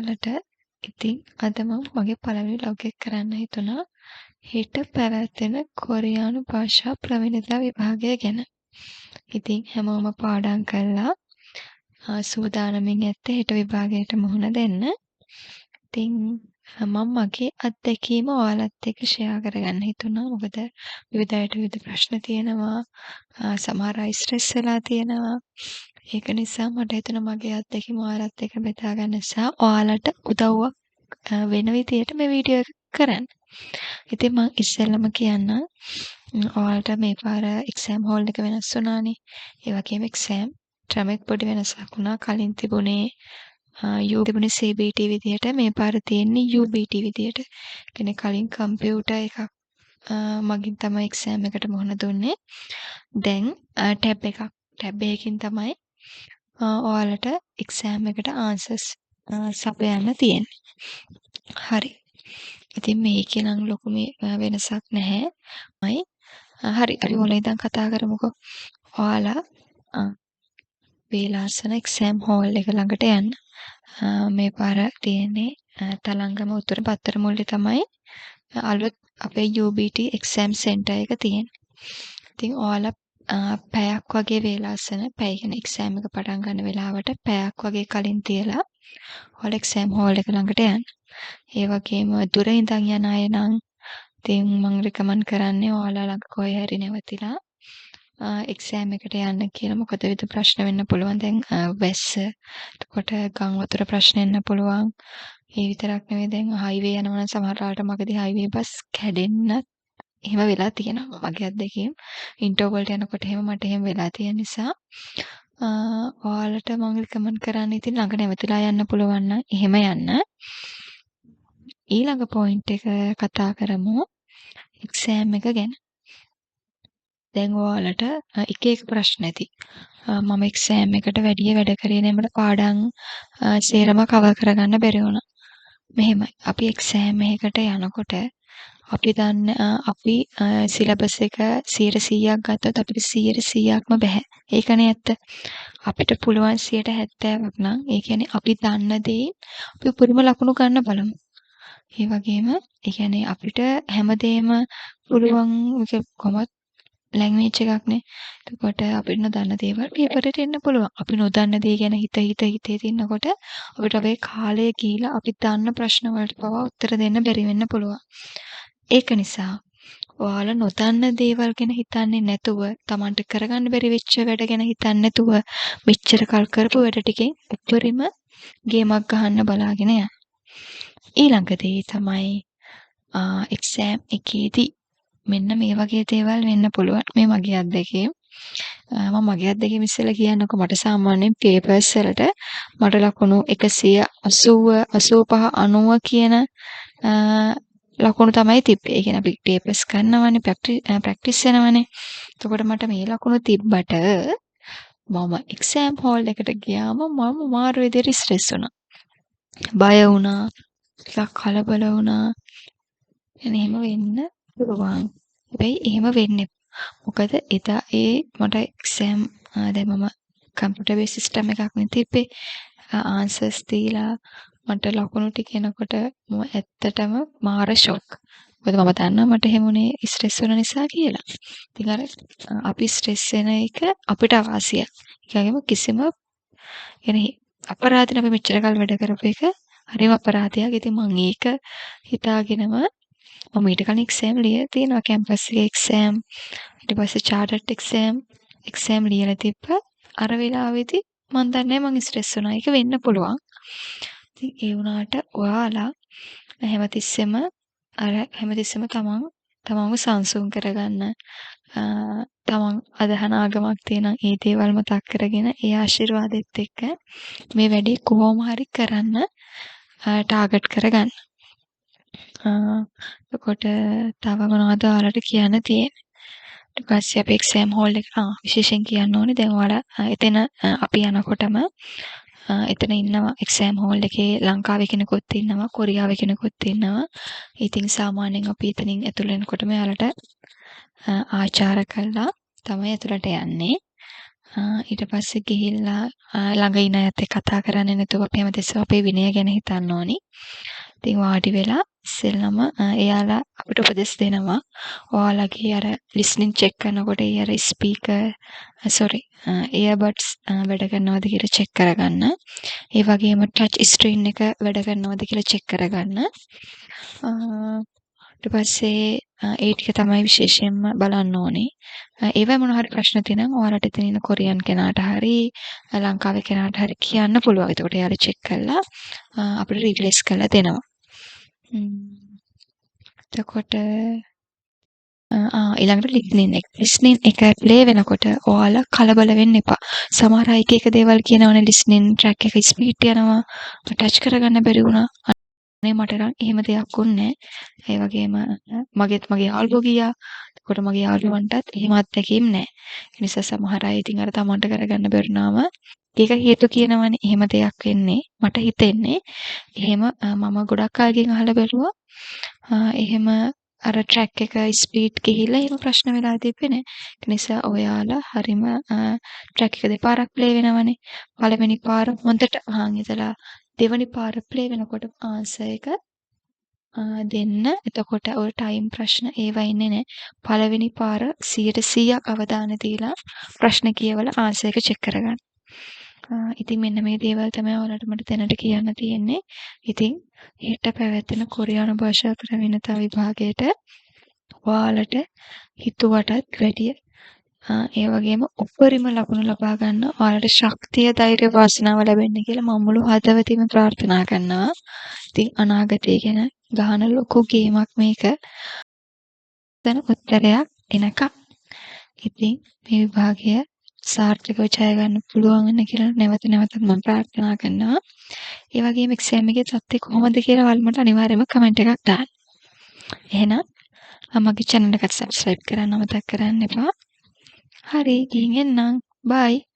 වලට ඉතින් අද මම මගේ පළවෙනි ලොග් එක කරන්න හිතුණා හෙට පැවැත්වෙන කොරියානු භාෂා ප්‍රවීණතා විභාගය ගැන. ඉතින් හැමෝම පාඩම් කළා. සූදානමින් ඇත්තේ හෙට විභාගයට මුහුණ දෙන්න. ඉතින් මම මගේ අත්දැකීම ඔයාලත් එක්ක ෂෙයා කරගන්න හිතුණා. මොකද විවිධ අයට විවිධ ප්‍රශ්න තියෙනවා. සමහර අය ස්ට්‍රෙස් වෙලා තියෙනවා. ඒක නිසා මට හිතුණා මගේ අත්දැකීම ඔයාලත් එක්ක බෙදා ගන්න සහ ඔයාලට උදව්වක් වෙන විදියට මේ වීඩියෝ එක කරන්න. ඉතින් මම ඉස්සෙල්ලම කියන්නම් ඔයාලට මේ පාර එක්සෑම් හෝල් එක වෙනස් වුණානේ. ඒ වගේම එක්සෑම් ක්‍රමෙත් පොඩි වෙනසක් වුණා. කලින් තිබුණේ තිබුණේ CBT විදියට මේ පාර තියෙන්නේ UBT විදියට. කියන්නේ කලින් කම්පියුටර් එකක් මගින් තමයි එක්සෑම් එකට මුහුණ දුන්නේ. දැන් ටැබ් එකකින් තමයි ඔයාලට එක්සෑම් එකට ආන්සර්ස් සපයන්න තියෙන්නේ. හරි. ඉතින් මේකේ නම් ලොකු වෙනසක් නැහැ. හරි. අපි මුලින් ඉඳන් කතා කරමුකෝ. ඔයාලා වේලාසන එක්සෑම් හෝල් එක ළඟට යන්න. මේ පාර තියෙන්නේ තලංගම උතුර පත්තර මුල්ලේ තමයි අලුත් අපේ UBT එක්සෑම් සෙන්ටර් එක තියෙන්නේ. ඉතින් ඔයාලා පැයක් වගේ වේලාසන පැය කියන එක්සෑම් එක පටන් ගන්න වෙලාවට පැයක් වගේ කලින් තියලා ඔයාලා එක්සෑම් හෝල් එක ළඟට යන්න. ඒ වගේම දුර ඉඳන් යන අය නම් ඉතින් මම රෙකමන්ඩ් කරන්නේ ඔයාලා ළඟ කොහේ හරි නැවතිලා එක්සෑම් එකට යන්න කියලා. මොකද විවිධ ප්‍රශ්න වෙන්න පුළුවන්. දැන් වැස්ස එතකොට ගම් වතුර ප්‍රශ්න එන්න පුළුවන්. ඒ විතරක් නෙවෙයි දැන් හයිවේ යනවා නම් සමහර වෙලාවට මගදී හයිවේ බස් කැඩෙන්නත් එහෙම වෙලා තියෙනවා. මගේ අත්දැකීම් ඉන්ටර්වල්ට යනකොට එහෙම මට එහෙම වෙලා තියෙන නිසා ඔයාලට මම රිකමන්ඩ් කරන්නේ ඉතින් ළඟ නැවතිලා යන්න පුළුවන් නම් එහෙම යන්න. ඊළඟ පොයින්ට් එක කතා කරමු එක්සෑම් එක ගැන. දැන් ඔයාලට එක එක ප්‍රශ්න ඇති. මම එක්සෑම් එකට වැඩි වැඩ කරේ නෑ. මට පාඩම් සේරම කවර් කරගන්න බැරි වුණා. මෙහෙමයි. අපි එක්සෑම් එකකට යනකොට අපි සිලබස් එක 100%ක් ගත්තොත් අපිට 100%ක්ම බෑ. ඒකනේ ඇත්ත. අපිට පුළුවන් 70%ක් නම් ඒ කියන්නේ අපි දන්න දේ අපි උපරිම ලකුණු ගන්න බලමු. ඒ වගේම ඒ කියන්නේ අපිට හැමදේම පුළුවන් කොහොමද ලැන්ග්වේජ් එකක්නේ. එතකොට අපිට නොදන්න දේවල් පේපරේට එන්න පුළුවන්. අපි නොදන්න දේ ගැන හිතේ තින්නකොට අපිට අපේ කාලය ගිහිලා අපි දන්න ප්‍රශ්න වලට පවා උත්තර දෙන්න බැරි වෙන්න පුළුවන්. ඒක නිසා ඔයාලා නොදන්න දේවල් ගැන හිතන්නේ නැතුව, Tamanට කරගන්න බැරි වෙච්ච වැඩ ගැන හිතන්නේ නැතුව මෙච්චර කල් කරපු වැඩ ටිකෙන් උඩරිම ගේමක් ගහන්න බලාගෙන යන්න. ඊළඟ දේ තමයි එක්සෑම් එකේදී මෙන්න මේ වගේ දේවල් වෙන්න පුළුවන්. මේ මගේ අත්දැකීම්. මම මගේ අත්දැකීම් ඉස්සෙල්ලා කියන්නකො. මට සාමාන්‍යයෙන් පේපර්ස් වලට මට ලකුණු 180 85 90 කියන ලකුණු තමයි තිබ්බේ. ඒ කියන්නේ අපි පේපර්ස් කරනවානේ ප්‍රැක්ටිස් වෙනවානේ. එතකොට මට මේ ලකුණු තිබ්බට මම එක්සෑම් හෝල් එකට ගියාම මම මාරු විදිහට ස්ට්‍රෙස් වුණා. බය වුණා. ටිකක් කලබල වුණා. එනේ එහෙම වෙන්න පුළුවන්. හැබැයි එහෙම වෙන්නේ. මොකද එදා මට එක්සෑම් දැන් මම කම්පියුටර් බේස් සිස්ටම් එකක් නේ තිබ්බේ. ආන්සර්ස් දීලා මට ලකුණු ටික එනකොට මම ඇත්තටම මාර ෂොක්. මොකද මම දන්නවා මට එහෙමුනේ ස්ට්‍රෙස් වෙන නිසා කියලා. ඉතින් අර අපි ස්ට්‍රෙස් වෙන එක අපිට අවාසියක්. ඒ වගේම කිසිම يعني අපරාධන අපි මෙච්චර කල් වැඩ කරපු එක හරිම අපරාධයක්. ඉතින් මම ඒක හිතාගෙනම මම ඊට කලින් එක්සෑම් ලියලා තියෙනවා. කැම්පස් එකේ එක්සෑම් ඊට පස්සේ චාර්ටර්ඩ් එක්සෑම් ලියලා තිබ්බා. අර වෙලාවේදී මම දන්නේ මම ස්ට්‍රෙස් වුණා. ඒක වෙන්න පුළුවන්. ඉතින් ඒ වුණාට ඔයාලා හැමතිස්සෙම තමන්ව සංසුන් කරගන්න තමන් අදහන ආගමක් තියෙනම් ඒ දේවල් මතක් කරගෙන ඒ ආශිර්වාදෙත් එක්ක මේ වැඩේ කොහොම හරි කරන්න ටාගට් කරගන්න. එතකොට තව මොනවද ඔයාලට කියන්න තියෙන්නේ? ඊට පස්සේ අපි එක්සෑම් හෝල් එක විශේෂයෙන් කියන්න ඕනේ. දැන් ඔයාලා එතන අපි යනකොටම එතන ඉන්නවා එක්සෑම් හෝල් එකේ ලංකාවේ කෙනෙකුත් ඉන්නවා, කොරියාවේ කෙනෙකුත් ඉන්නවා. ඉතින් සාමාන්‍යයෙන් අපි එතනින් ඇතුළ වෙනකොටම යාලට ආචාර කළා තමයි ඇතුළට යන්නේ. ඊට පස්සේ ගිහිල්ලා ළඟ ඉන්න අයත් එක්ක කතා කරන්නේ නැතුව අපි හැමතිස්සෙම අපේ විනය ගැන හිතන්න ඕනි. ඉතින් වාඩි වෙලා ඉස්සෙල්ලම එයාලා අපිට උපදෙස් දෙනවා. ඔයාලගේ අර ලිස්නින් චෙක් කරනකොට ඒ අර ස්පීකර් ඉයර්බඩ්ස් වැඩ කරනවද කියලා චෙක් කරගන්න. ඒ වගේම ටච් ස්ක්‍රීන් එක වැඩ කරනවද කියලා චෙක් කරගන්න. ඊට පස්සේ ඒ ටික තමයි විශේෂයෙන්ම බලන්න ඕනේ. ඒවයි මොන හරි ප්‍රශ්න තියෙනම් ඔයාලට එතන ඉන්න කොරියන් කෙනාට හරි ලංකාවේ කෙනාට හරි කියන්න පුළුවන්. එතකොට එයාලා චෙක් කරලා අපිට රිප්ලේස් කරලා දෙනවා. එතකොට ඊළඟට ලිස්නින් එක ප්ලේ වෙනකොට ඔයාලා කලබල වෙන්න එපා. සමහර අය එක දේවල් කියනවනේ ලිස්නින් ට්‍රැක් එක ස්පීඩ් යනවා. ටච් කරගන්න බැරි වුණා. අනේ මට නම් එහෙම දෙයක් වුණේ නැහැ. ඒ වගේම මගේ යාළුවෝ ගියා. එතකොට මගේ යාළුවන්ටත් එහෙම අත්දැකීම් නැහැ. ඒ නිසා සමහර අය ඉතින් අර තමන්ට කරගන්න බැරුණාම ඒක හේතු කියනවනේ. එහෙම දෙයක් වෙන්නේ මට හිතෙන්නේ. එහෙම මම ගොඩක් අයගෙන් අහලා බැලුවා. එහෙම අර ට්‍රැක් එක ස්පීඩ් ගිහිල්ලා එහෙම ප්‍රශ්න වෙලා තිබ්බේ නැහැ. ඒ නිසා ඔයාලා හරිම ට්‍රැක් එක දෙපාරක් ප්ලේ වෙනවනේ. පළවෙනි පාර හොඳට අහන් ඉඳලා දෙවනි පාර ප්ලේ වෙනකොට ආන්සර් එක දෙන්න. එතකොට ඔය ටයිම් ප්‍රශ්න ඒවා ඉන්නේ නැහැ. පළවෙනි පාර 100% අවධානය දීලා ප්‍රශ්න කියවලා ආන්සර් එක චෙක් කරගන්න. ඉතින් මෙන්න මේ දේවල් තමයි ඔයාලට මට දැනට කියන්න තියෙන්නේ. ඉතින් හෙට පැවැත්වෙන කොරියානු භාෂා ප්‍රවීණතා විභාගයට ඔයාලට හිතුවටත් වැඩිය ඒ වගේම උපරිම ලකුණු ලබා ගන්න ඔයාලට ශක්තිය, ධෛර්ය, වාසනාව ලැබෙන්න කියලා මම මුළු හදවතින්ම ප්‍රාර්ථනා කරනවා. ඉතින් අනාගතය ගැන ගහන ලොකු ගේමක් මේක. දැන් උත්තරයක් එනකම්. ඉතින් මේ විභාගය සාර්ථකව ජය ගන්න පුළුවන් වෙන කියලා නැවත නැවතත් මම ප්‍රාර්ථනා කරනවා. ඒ වගේම එක්සෑම් එකේ තත්ත්වය කොහොමද කියලා ඔයාලා මට අනිවාර්යයෙන්ම කමෙන්ට් එකක් දාන්න. එහෙනම් මගේ channel එකට subscribe කරන්න අමතක කරන්න එපා. හරි, ගිහින් එන්නම්. bye.